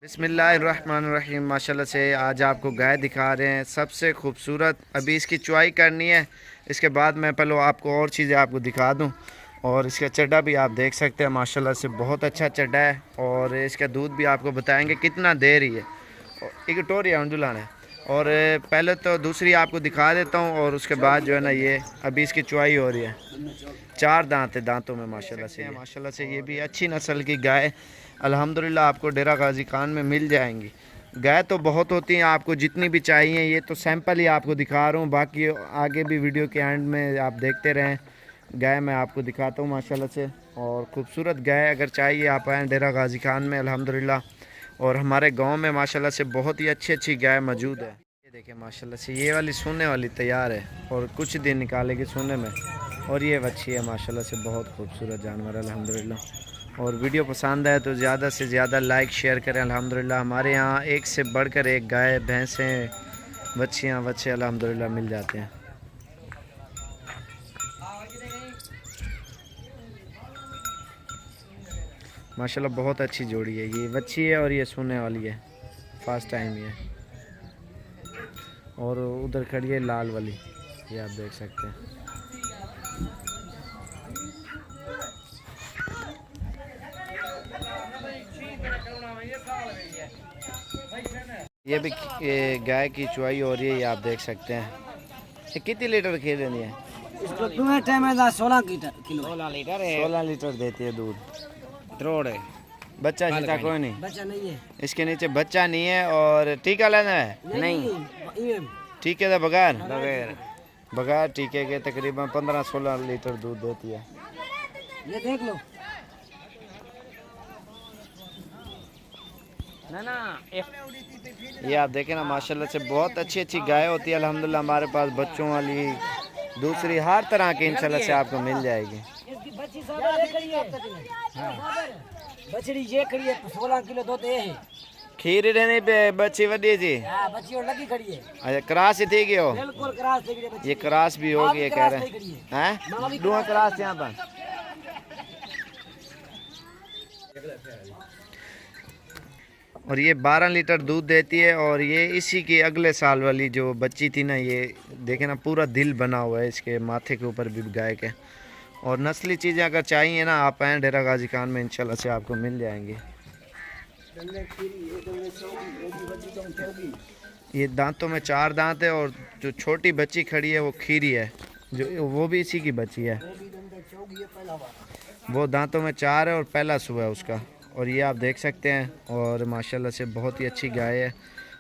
बिस्मिल्लाहिर्रहमानिर्रहीम। माशाल्लाह से आज आपको गाय दिखा रहे हैं सबसे खूबसूरत। अभी इसकी चुआई करनी है, इसके बाद मैं पहले आपको और चीज़ें आपको दिखा दूं। और इसका चड्डा भी आप देख सकते हैं, माशाल्लाह से बहुत अच्छा चड्डा है। और इसका दूध भी आपको बताएंगे कितना दे रही है। एक टोरिया अंजुलान है। और पहले तो दूसरी आपको दिखा देता हूँ और उसके बाद जो है ना, ये अभी इसकी चुआई हो रही है। 4 दांत है, दांतों में माशाल्लाह से ये भी अच्छी नस्ल की गाय अल्हम्दुलिल्लाह आपको डेरा गाजी खान में मिल जाएंगी। गाय तो बहुत होती हैं, आपको जितनी भी चाहिए। ये तो सैंपल ही आपको दिखा रहा हूँ, बाकी आगे भी वीडियो के एंड में आप देखते रहें। गाय मैं आपको दिखाता हूँ माशाल्लाह से। और ख़ूबसूरत गाय अगर चाहिए आप आएँ डेरा गाजी खान में अल्हम्दुलिल्लाह। और हमारे गांव में माशाल्लाह से बहुत ही अच्छी गाय मौजूद है। ये देखिए माशाल्लाह से ये वाली सोने वाली तैयार है और कुछ दिन निकालेगी सोने में। और ये बच्ची है माशाल्लाह से, बहुत खूबसूरत जानवर अल्हम्दुलिल्लाह। और वीडियो पसंद आए तो ज़्यादा से ज़्यादा लाइक शेयर करें अल्हम्दुलिल्लाह। हमारे यहाँ एक से बढ़कर एक गाय, भैंसें, बच्चियाँ, बच्चे अल्हम्दुलिल्लाह मिल जाते हैं। माशाल्लाह बहुत अच्छी जोड़ी है। ये बच्ची है और ये सोने वाली है, फर्स्ट टाइम ही है। और उधर खड़ी है लाल वाली, ये आप देख सकते हैं। ये भी गाय की चुआई हो रही है, ये आप देख सकते हैं। ये कितनी लीटर खीर देनी है? इसको 16 किलो 16 लीटर देती है दूध। त्रोड़ है बच्चा सीता कोई नहीं, बच्चा नहीं है इसके नीचे बच्चा नहीं है। और टीका लेना है? नहीं टीके का बगैर टीके के तकरीबन 15-16 लीटर दूध देती है। ये देख लो ना ये आप देखें ना, माशाल्लाह से बहुत अच्छी गाय होती है अल्हम्दुलिल्लाह। हमारे पास बच्चों वाली, दूसरी, हर तरह की इंशाल्लाह से आपको मिल जाएगी। बछड़ी ये खड़ी है 16 किलो दूध है। खीर रहने पे बच्ची वड्डी थी। हां बच्ची और लगी खड़ी है। अच्छा क्रॉस ही थी कि हो? बिल्कुल क्रॉस थी बच्ची। ये क्रॉस भी होगी, ये कह रहे हैं दो क्रॉस यहां पर। और ये 12 लीटर दूध देती है। और ये इसी की अगले साल वाली जो बच्ची थी ना, ये देखे ना पूरा दिल बना हुआ है इसके माथे के ऊपर भी गाय के। और नस्ली चीज़ें अगर चाहिए ना, आप आएँ डेरा गाजी खान में, इंशाल्लाह से आपको मिल जाएंगी। ये दांतों में 4 दांत है। और जो छोटी बच्ची खड़ी है वो खीरी है, जो वो भी इसी की बच्ची है। वो दांतों में 4 है और पहला सुबह है उसका। और ये आप देख सकते हैं। और माशाल्लाह से बहुत ही अच्छी गाय है।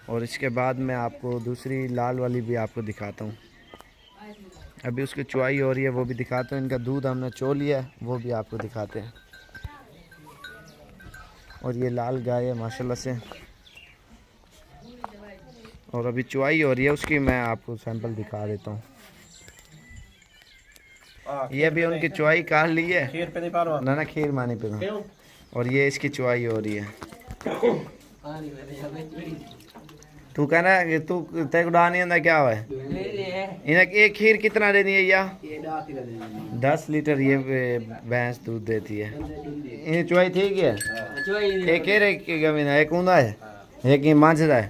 और इसके बाद मैं आपको दूसरी लाल वाली भी आपको दिखाता हूँ। अभी उसकी चुआई हो रही है, वो भी दिखाता हूँ। इनका दूध हमने चो लिया है, वो भी आपको दिखाते हैं। और ये लाल गाय है माशाल्लाह से। और अभी चुआई हो रही है उसकी, मैं आपको सैंपल दिखा देता हूँ। ये भी उनकी चुआई कर ली है ना, खीर मानी पे। और ये इसकी चुआई हो रही है। तू कहना कि तू तेरे उड़ा नहीं आता क्या हुआ है? इन्हें एक खीर कितना देनी है? या 10 लीटर ये भैंस दूध देती है। इन्हें चुआई ठीक है। एक गमीना एक ऊंदा है, एक ही मांझदा है,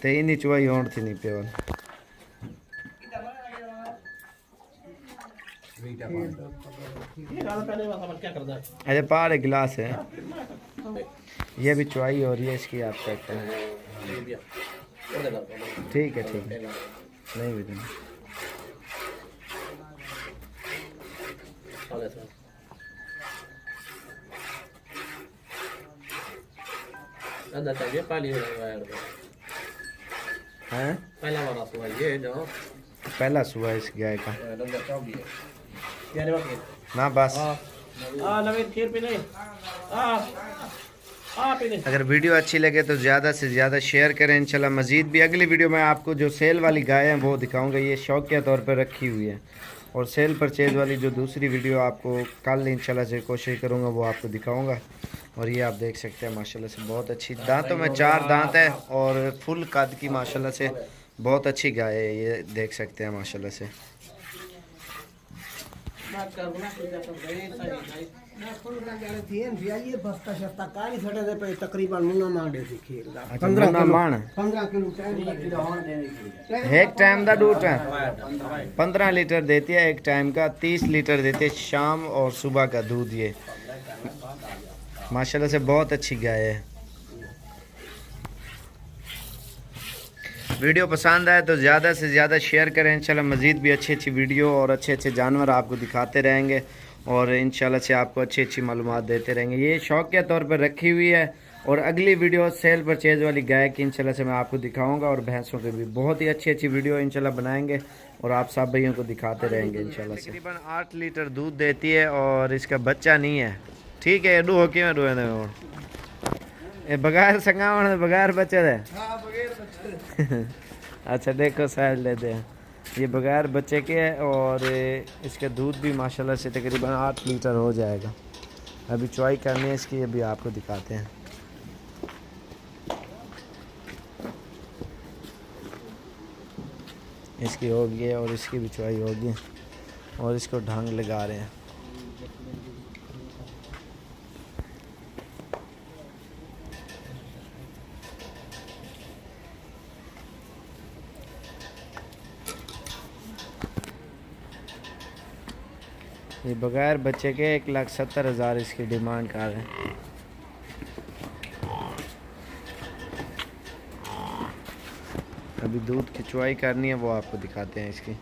तो इन्हीं चुआई होड़ थी नहीं पेवन। अरे पारे गिलास है। ये भी चुआई हो रही है इसकी, आप सकते हैं। ठीक है नहीं भी देना। पहला सुबह इस गाय का ना बस। अगर वीडियो अच्छी लगे तो ज़्यादा से ज़्यादा शेयर करें। इंशाल्लाह मज़ीद भी अगली वीडियो में आपको जो सेल वाली गाय है वो दिखाऊंगा। ये शौकिया तौर पर रखी हुई है। और सेल परचेज वाली जो दूसरी वीडियो आपको कल इंशाल्लाह से कोशिश करूँगा वो आपको दिखाऊँगा। और ये आप देख सकते हैं माशाल्लाह से बहुत अच्छी, दांतों में 4 दांत है और फुल कद की माशाल्लाह से बहुत अच्छी गाय है। ये देख सकते हैं माशाल्लाह से। तकरीबन मुन्ना मांगे थी खीर दा। अच्छा मुन्ना माण 15 किलो टाइम एक टाइम का दूध है 15 लीटर देती है एक टाइम का, 30 लीटर देती है शाम और सुबह का दूध। ये माशाल्लाह से बहुत अच्छी गाय है। वीडियो पसंद आए तो ज़्यादा से ज़्यादा शेयर करें। इंशाल्लाह मज़ीद भी अच्छी अच्छी वीडियो और अच्छे अच्छे जानवर आपको दिखाते रहेंगे और इंशाल्लाह से आपको अच्छी अच्छी मालूमात देते रहेंगे। ये शौक के तौर पर रखी हुई है और अगली वीडियो सेल परचेज वाली गाय की इंशाल्लाह से मैं आपको दिखाऊंगा और भैंसों के भी बहुत ही अच्छी अच्छी वीडियो इंशाल्लाह बनाएंगे और आप सब भाइयों को दिखाते रहेंगे इंशाल्लाह से। तकरीबन 8 लीटर दूध देती है और इसका बच्चा नहीं है। ठीक है एडू हो क्यों रोए ये बगैर संगावन बगैर बच्चे दे। अच्छा देखो साइड लेते हैं, ये बगैर बच्चे के है और इसका दूध भी माशाल्लाह से तकरीबन 8 लीटर हो जाएगा। अभी चुवाई करनी है इसकी, अभी आपको दिखाते हैं। इसकी होगी और इसकी भी चुवाई होगी और इसको ढंग लगा रहे हैं। ये बगैर बच्चे के 1,70,000 इसकी डिमांड कर रहे हैं। अभी दूध की चुवाई करनी है वो आपको दिखाते हैं इसकी।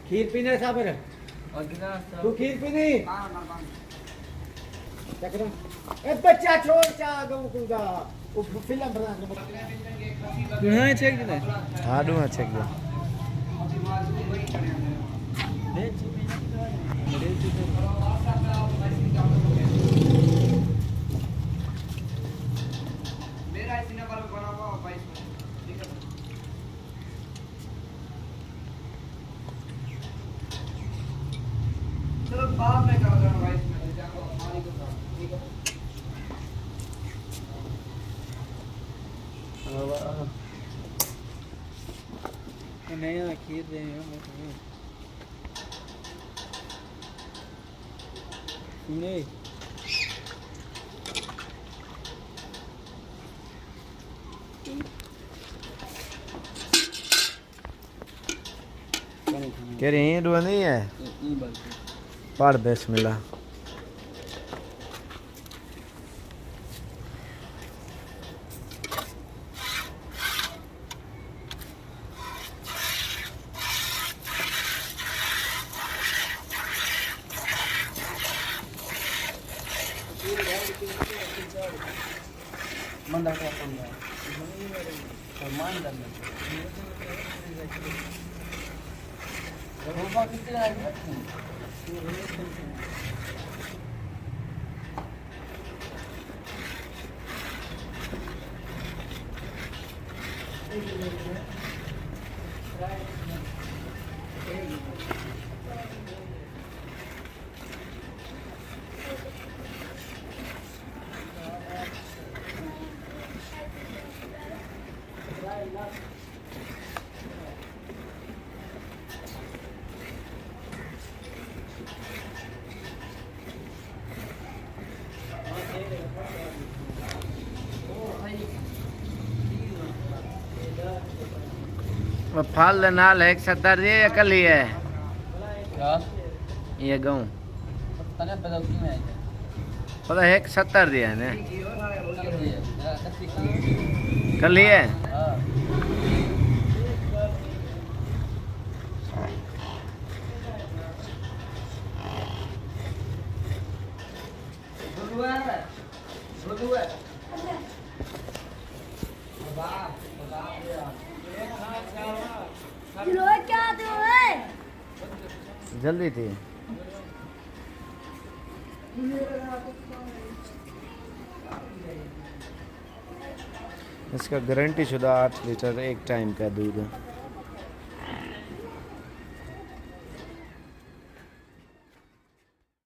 खीर पीने साबर तू खीर पीनी चक्र ए बच्चा छोड़ चा गऊ कुदा वो फिल्म बना के दुना चेक दे। हाँ दूंगा चेक दो। चलो बाद में कर देना भाई नहीं खीर दे नहीं कह रही है डुआ नहीं है पढ़ बिस्मिल्लाह। मंदा का पंगा फरमान करना रोबा कितने आए फल नाल 170 दी है कली है क्या ये गऊं तने बदलती में पता 170 दिया है ने कली है। जल्दी थी इसका गारंटी शुदा 8 लीटर एक टाइम का दूध है।